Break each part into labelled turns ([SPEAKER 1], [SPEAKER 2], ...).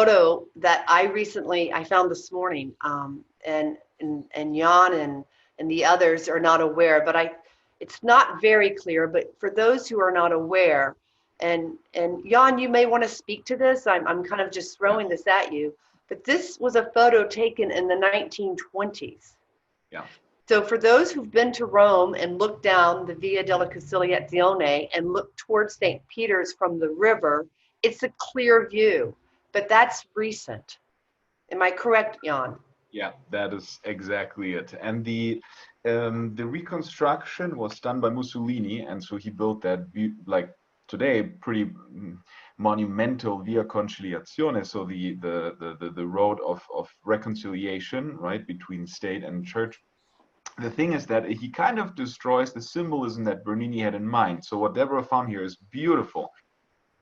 [SPEAKER 1] photo that I found this morning, and Jan and the others are not aware, but it's not very clear. But for those who are not aware, and Jan, you may want to speak to this. I'm kind of just throwing this at you, but this was a photo taken in the 1920s.
[SPEAKER 2] Yeah.
[SPEAKER 1] So for those who've been to Rome and looked down the Via della Conciliazione and looked towards St. Peter's from the river, it's a clear view, but that's recent. Am I correct, Jan?
[SPEAKER 2] Yeah, that is exactly it. And the reconstruction was done by Mussolini, and so he built that, like today, pretty monumental Via Conciliazione, so the road of reconciliation, right, between state and church. The thing is that he kind of destroys the symbolism that Bernini had in mind. So what Deborah found here is beautiful.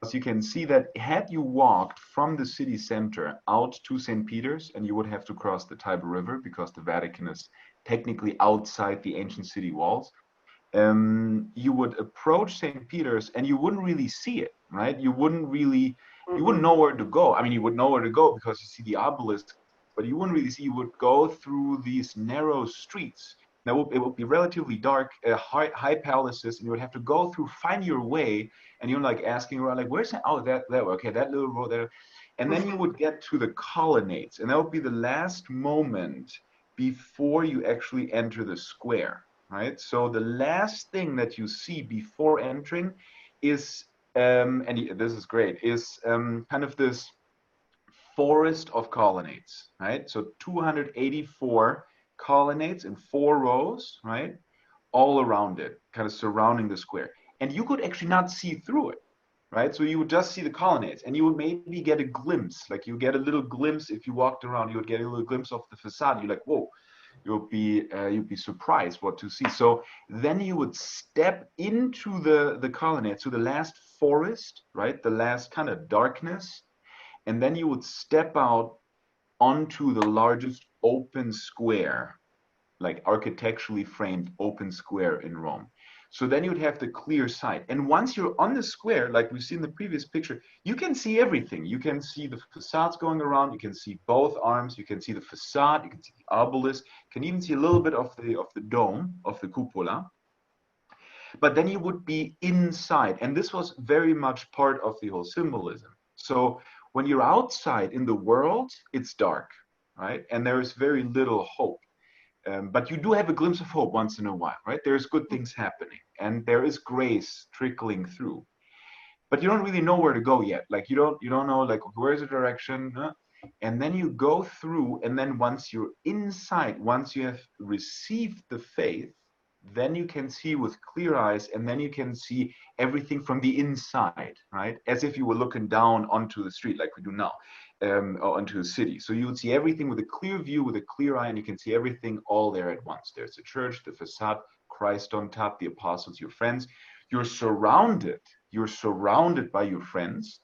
[SPEAKER 2] As you can see that had you walked from the city center out to St. Peter's, and you would have to cross the Tiber River because the Vatican is technically outside the ancient city walls, you would approach St. Peter's and you wouldn't really see it, right? You wouldn't know where to go. I mean, you would know where to go because you see the obelisk, but you wouldn't really see. You would go through these narrow streets. It would be relatively dark, high palaces, and you would have to go through, find your way, and you're like asking around, like, where's that? Oh, that okay, that little road there. And then you would get to the colonnades, and that would be the last moment before you actually enter the square, right? So the last thing that you see before entering is, and this is great, is kind of this forest of colonnades, right? So 284 colonnades in 4 rows, right? All around it, kind of surrounding the square. And you could actually not see through it, right? So you would just see the colonnades, and you would maybe get a glimpse, like you get a little glimpse if you walked around, you would get a little glimpse of the facade. You're like, whoa, you'd be surprised what to see. So then you would step into the colonnades, so the last forest, right? The last kind of darkness, and then you would step out onto the largest open square, like architecturally framed open square in Rome. So then you'd have the clear sight. And once you're on the square, like we've seen in the previous picture, you can see everything. You can see the facades going around. You can see both arms. You can see the facade. You can see the obelisk. You can even see a little bit of the dome, of the cupola. But then you would be inside. And this was very much part of the whole symbolism. So when you're outside in the world, it's dark, right? And there is very little hope. But you do have a glimpse of hope once in a while, right? There's good things happening, and there is grace trickling through. But you don't really know where to go yet. Like you don't know, like, where's the direction? And then you go through, and then once you're inside, once you have received the faith, then you can see with clear eyes, and then you can see everything from the inside, right? As if you were looking down onto the street like we do now, or onto the city. So you would see everything with a clear view, with a clear eye, and you can see everything all there at once. There's the church, the facade, Christ on top, the apostles, your friends. You're surrounded by your friends,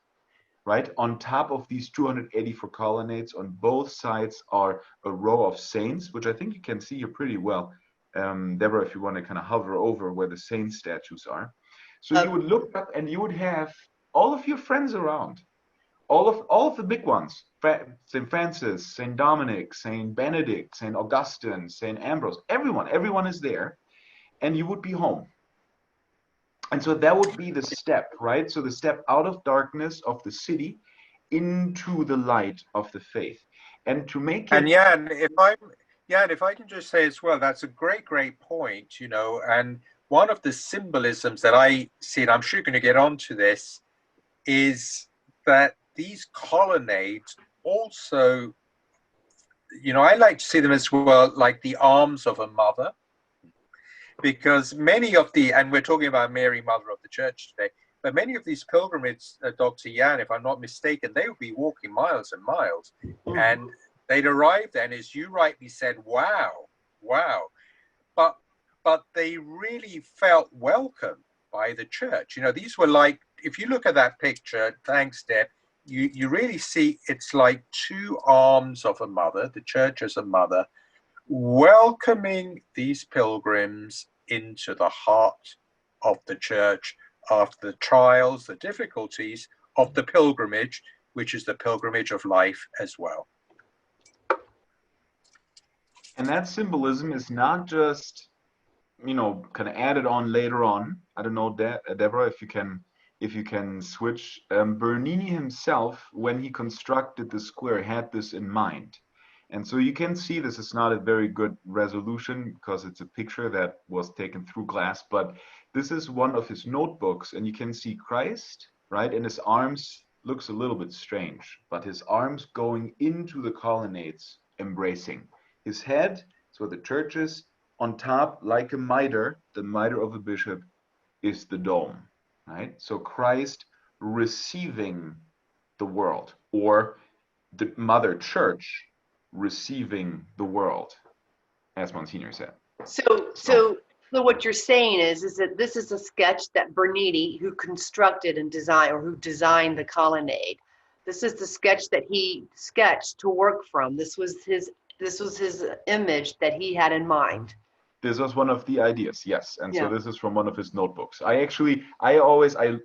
[SPEAKER 2] right? On top of these 284 colonnades, on both sides are a row of saints, which I think you can see here pretty well. Deborah, if you want to kind of hover over where the saint statues are. So you would look up and you would have all of your friends around, all of the big ones, St. Francis, St. Dominic, St. Benedict, St. Augustine, St. Ambrose, everyone is there, and you would be home. And so that would be the step, right? So the step out of darkness of the city into the light of the faith. And to make it...
[SPEAKER 3] And if I can just say as well, that's a great point, you know, and one of the symbolisms that I see, and I'm sure you're going to get onto this, is that these colonnades also, you know, I like to see them as well like the arms of a mother, because many of and we're talking about Mary, Mother of the Church today, but many of these pilgrimages, Dr. Jan, if I'm not mistaken, they would be walking miles and miles, and they'd arrive there, and as you rightly said, wow, but they really felt welcome by the church. You know, these were like, if you look at that picture, thanks, Deb, you really see it's like two arms of a mother, the church as a mother, welcoming these pilgrims into the heart of the church after the trials, the difficulties of the pilgrimage, which is the pilgrimage of life as well.
[SPEAKER 2] And that symbolism is not just, you know, kind of added on later on. I don't know, Deborah, if you can switch. Bernini himself, when he constructed the square, had this in mind. And so you can see this is not a very good resolution because it's a picture that was taken through glass, but this is one of his notebooks, and you can see Christ, right? And his arms looks a little bit strange, but his arms going into the colonnades, embracing. His head, so the churches, on top, like a mitre, the mitre of a bishop, is the dome, right? So Christ receiving the world, or the mother church receiving the world, as Monsignor said.
[SPEAKER 1] So what you're saying is that this is a sketch that Bernini, who constructed and designed, or who designed the colonnade, this is the sketch that he sketched to work from. This was his image that he had in mind.
[SPEAKER 2] This was one of the ideas, yes. And
[SPEAKER 1] Yeah.
[SPEAKER 2] so this is from one of his notebooks. I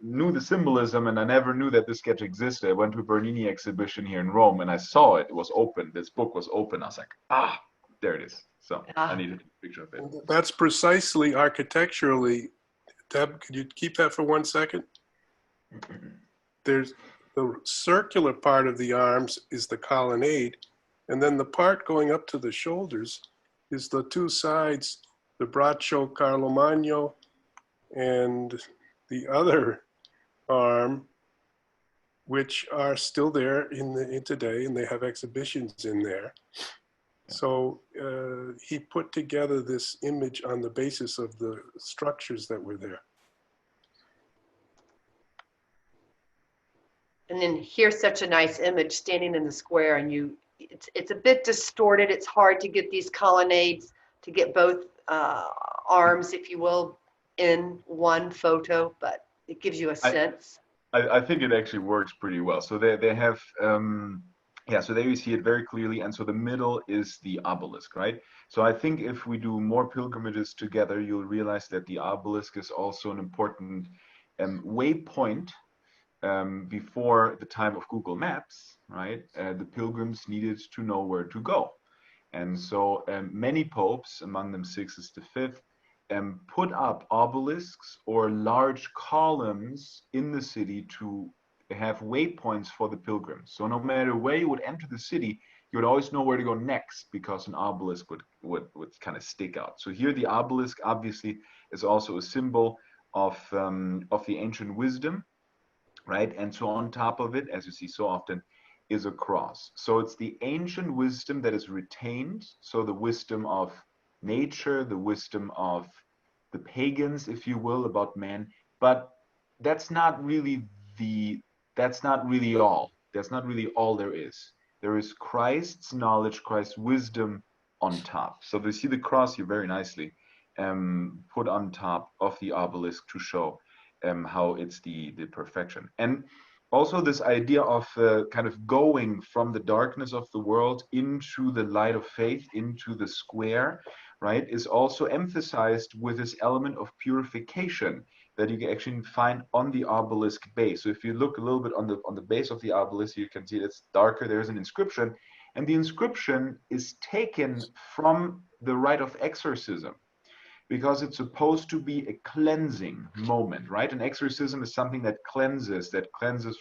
[SPEAKER 2] knew the symbolism, and I never knew that this sketch existed. I went to a Bernini exhibition here in Rome, and I saw it. It was open. This book was open. I was like, there it is. So I needed a picture of it.
[SPEAKER 4] That's precisely architecturally. Deb, could you keep that for 1 second? There's the circular part of the arms is the colonnade, and then the part going up to the shoulders is the two sides, the braccio Carlo Magno and the other arm, which are still there in today, and they have exhibitions in there. So he put together this image on the basis of the structures that were there.
[SPEAKER 1] And then here's such a nice image standing in the square, and it's a bit distorted. It's hard to get these colonnades, to get both arms, if you will, in one photo, but it gives you a sense.
[SPEAKER 2] I think it actually works pretty well. So they have, so there you see it very clearly. And so the middle is the obelisk, right? So I think if we do more pilgrimages together, you'll realize that the obelisk is also an important waypoint. Before the time of Google Maps, right, the pilgrims needed to know where to go. And so many popes, among them Sixtus V, put up obelisks or large columns in the city to have waypoints for the pilgrims. So no matter where you would enter the city, you would always know where to go next, because an obelisk would kind of stick out. So here the obelisk obviously is also a symbol of the ancient wisdom, right? And so on top of it, as you see so often, is a cross. So it's the ancient wisdom that is retained. So the wisdom of nature, the wisdom of the pagans, if you will, about man. But that's not really all. That's not really all there is. There is Christ's knowledge, Christ's wisdom on top. So we see the cross here very nicely put on top of the obelisk to show how it's the perfection. And also this idea of kind of going from the darkness of the world into the light of faith, into the square, right, is also emphasized with this element of purification that you can actually find on the obelisk base. So if you look a little bit on the base of the obelisk, you can see it's darker. There's an inscription, and the inscription is taken from the Rite of Exorcism, because it's supposed to be a cleansing moment, right? An exorcism is something that cleanses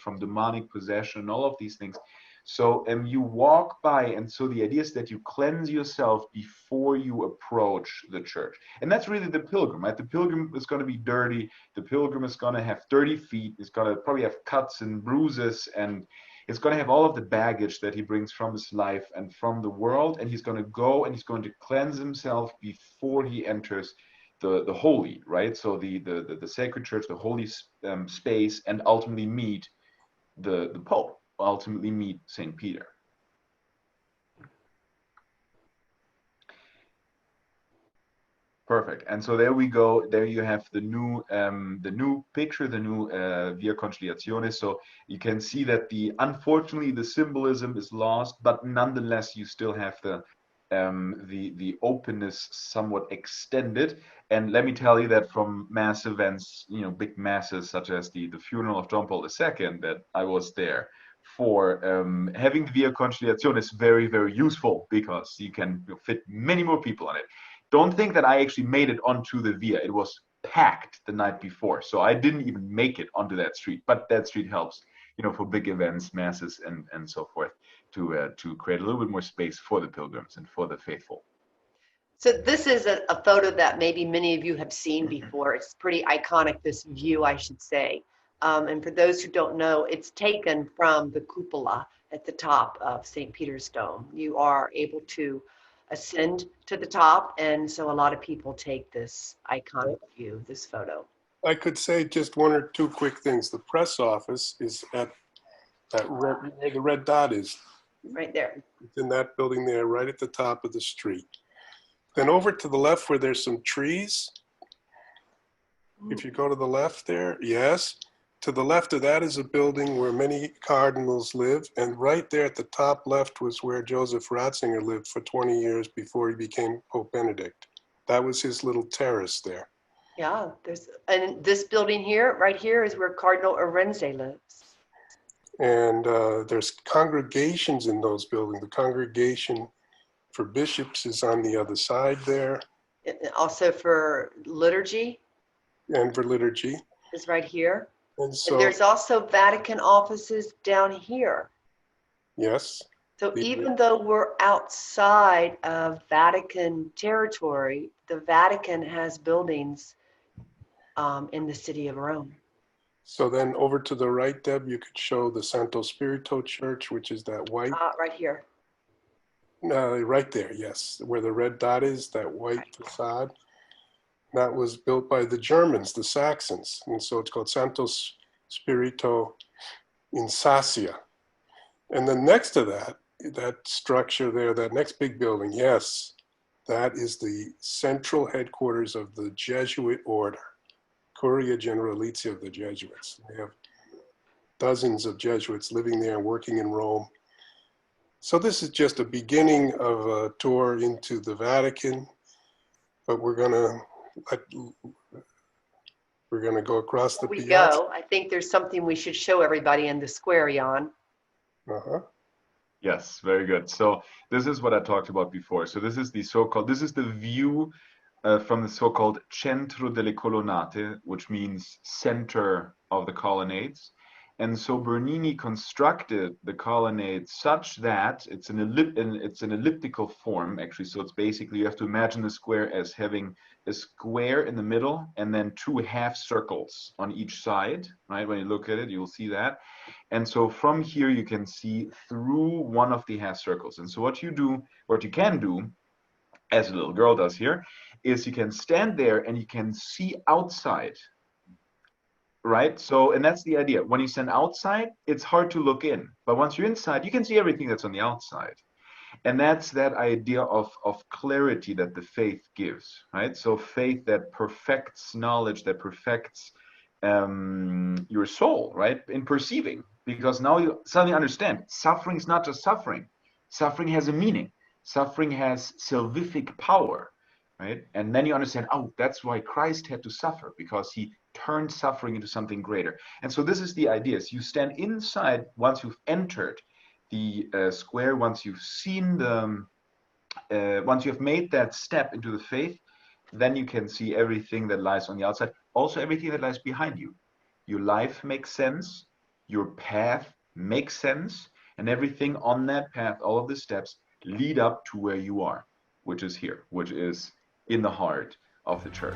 [SPEAKER 2] from demonic possession and all of these things. So you walk by, and so the idea is that you cleanse yourself before you approach the church. And that's really the pilgrim, right? The pilgrim is going to be dirty. The pilgrim is going to have dirty feet. He's going to probably have cuts and bruises, and he's going to have all of the baggage that he brings from his life and from the world. And he's going to go and he's going to cleanse himself before he enters the holy, right? So the sacred church, the holy space, and ultimately meet the Pope, ultimately meet St. Peter. Perfect. And so there we go. There you have the new picture, the new Via Conciliazione. So you can see that unfortunately the symbolism is lost, but nonetheless you still have the openness somewhat extended. And let me tell you that from mass events, big masses such as the funeral of John Paul II, that I was there before, having the Via Conciliazione is very, very useful because you can fit many more people on it. Don't think that I actually made it onto the Via. It was packed the night before, so I didn't even make it onto that street. But that street helps, for big events, masses, and so forth, to create a little bit more space for the pilgrims and for the faithful.
[SPEAKER 1] So this is a photo that maybe many of you have seen before. It's pretty iconic, this view, I should say. And for those who don't know, it's taken from the cupola at the top of St. Peter's Dome. You are able to ascend to the top, and so a lot of people take this iconic view, this photo.
[SPEAKER 4] I could say just one or two quick things. The press office is at that where the red dot is.
[SPEAKER 1] Right there.
[SPEAKER 4] It's in that building there, right at the top of the street. Then over to the left where there's some trees. If you go to the left there, yes. To the left of that is a building where many cardinals live. And right there at the top left was where Joseph Ratzinger lived for 20 years before he became Pope Benedict. That was his little terrace there.
[SPEAKER 1] Yeah, and this building here, right here, is where Cardinal Arenze lives.
[SPEAKER 4] And there's congregations in those buildings. The congregation for bishops is on the other side there.
[SPEAKER 1] Also for liturgy.
[SPEAKER 4] And for liturgy.
[SPEAKER 1] Is right here.
[SPEAKER 4] And so
[SPEAKER 1] and there's also Vatican offices down here.
[SPEAKER 4] Yes.
[SPEAKER 1] So even though we're outside of Vatican territory, the Vatican has buildings in the city of Rome.
[SPEAKER 4] So then over to the right, Deb, you could show the Santo Spirito Church, which is that white.
[SPEAKER 1] Right here.
[SPEAKER 4] Right there, yes. Where the red dot is, that white facade. That was built by the Germans, the Saxons. And so it's called Santo Spirito in Sassia. And then next to that, that structure there, that next big building, yes, that is the central headquarters of the Jesuit order, Curia Generalizia of the Jesuits. They have dozens of Jesuits living there and working in Rome. So this is just a beginning of a tour into the Vatican, but we're gonna go across the piazza.
[SPEAKER 1] I think there's something we should show everybody in the square, Jan.
[SPEAKER 4] Uh-huh.
[SPEAKER 2] Yes, very good. So this is what I talked about before. So this is the view from the so-called Centro De Le Colonate, which means center of the colonnades. And so Bernini constructed the colonnade such that it's an elliptical form, actually. So it's basically, you have to imagine the square as having a square in the middle and then two half circles on each side, right? When you look at it, you'll see that. And so from here, you can see through one of the half circles. And so what you can do, as a little girl does here, is you can stand there and you can see outside. Right? So, and that's the idea. When you stand outside, it's hard to look in. But once you're inside, you can see everything that's on the outside. And that's that idea of clarity that the faith gives, right? So faith that perfects knowledge, that perfects your soul, right? In perceiving. Because now you suddenly understand, suffering is not just suffering. Suffering has a meaning. Suffering has salvific power, right? And then you understand, oh, that's why Christ had to suffer, because he turned suffering into something greater. And so this is the idea. So you stand inside once you've entered the square, once you've seen once you've made that step into the faith, then you can see everything that lies on the outside, also everything that lies behind you. Your life makes sense, your path makes sense, and everything on that path, all of the steps lead up to where you are, which is here, which is in the heart of the church.